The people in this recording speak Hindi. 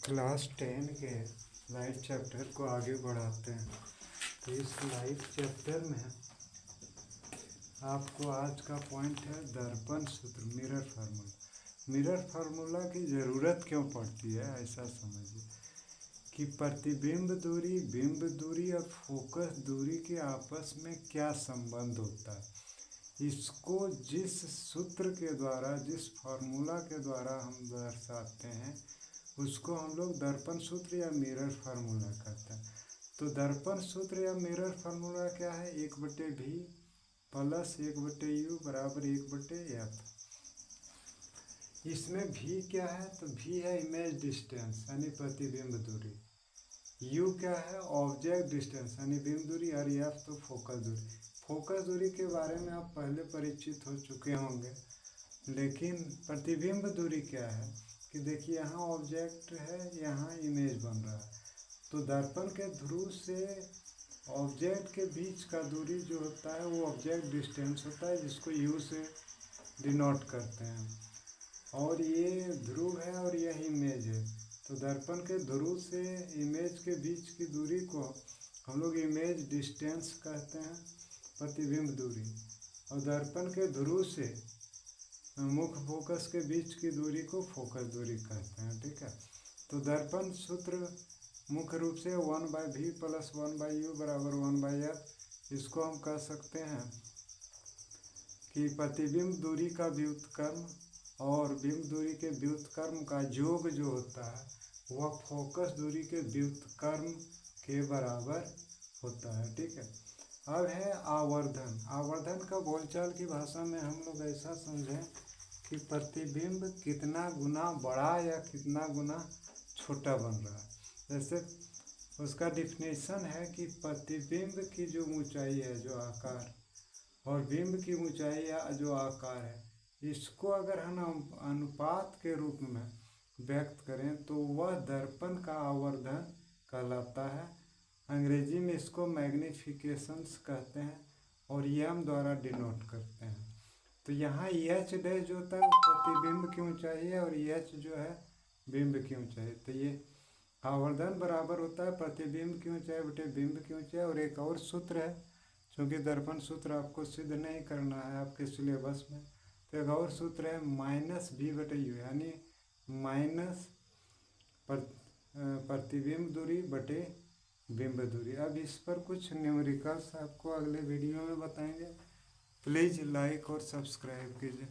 क्लास 10 के लाइफ चैप्टर को आगे बढ़ाते हैं। तो इस लाइफ चैप्टर में आपको आज का पॉइंट है दर्पण सूत्र, मिरर फार्मूला। मिरर फार्मूला की ज़रूरत क्यों पड़ती है, ऐसा समझिए कि प्रतिबिंब दूरी, बिंब दूरी और फोकस दूरी के आपस में क्या संबंध होता है। इसको जिस सूत्र के द्वारा, जिस फार्मूला के द्वारा हम दर्शाते हैं उसको हम लोग दर्पण सूत्र या मिरर फार्मूला कहते हैं। तो दर्पण सूत्र या मिरर फार्मूला क्या है, 1/v प्लस 1/u बराबर 1/f। इसमें v क्या है, तो v है इमेज डिस्टेंस यानी प्रतिबिंब दूरी, u क्या है ऑब्जेक्ट डिस्टेंस यानी बिंब दूरी, और f तो फोकस दूरी। फोकस दूरी के बारे में आप पहले परिचित हो चुके होंगे, लेकिन प्रतिबिंब दूरी क्या है कि देखिए यहाँ ऑब्जेक्ट है, यहाँ इमेज बन रहा है। तो दर्पण के ध्रुव से ऑब्जेक्ट के बीच का दूरी जो होता है वो ऑब्जेक्ट डिस्टेंस होता है, जिसको यू से डिनोट करते हैं। और ये ध्रुव है और यह इमेज है। तो दर्पण के ध्रुव से इमेज के बीच की दूरी को हम लोग इमेज डिस्टेंस कहते हैं, प्रतिबिंब दूरी। और दर्पण के ध्रुव से मुख्य फोकस के बीच की दूरी को फोकस दूरी कहते हैं, ठीक है। तो दर्पण सूत्र मुख्य रूप से 1/v प्लस 1/u बराबर 1/f। इसको हम कह सकते हैं कि प्रतिबिंब दूरी का व्युत्क्रम और बिंब दूरी के व्युत्क्रम का योग जो होता है वह फोकस दूरी के व्युत्क्रम के बराबर होता है, ठीक है। अब है आवर्धन। आवर्धन का बोलचाल की भाषा में हम लोग ऐसा समझें कि प्रतिबिंब कितना गुना बड़ा या कितना गुना छोटा बन रहा है। जैसे उसका डिफिनेशन है कि प्रतिबिंब की जो ऊंचाई है, जो आकार, और बिंब की ऊंचाई या जो आकार है, इसको अगर हम अनुपात के रूप में व्यक्त करें तो वह दर्पण का आवर्धन कहलाता है। अंग्रेजी में इसको मैग्निफिकेशंस कहते हैं और एम द्वारा डिनोट करते हैं। तो यहाँ एच डैश जो होता है वो प्रतिबिंब की ऊंचाई है और एच जो है बिंब की ऊंचाई। तो ये आवर्धन बराबर होता है प्रतिबिंब की ऊंचाई बटे बिंब की ऊंचाई। और एक और सूत्र है, चूँकि दर्पण सूत्र आपको सिद्ध नहीं करना है आपके सिलेबस में, तो एक और सूत्र है -v/u यानी माइनस प्रतिबिंब दूरी बटे बिंब दूरी। अब इस पर कुछ न्यूमेरिकल्स आपको अगले वीडियो में बताएंगे। प्लीज़ लाइक और सब्सक्राइब कीजिए।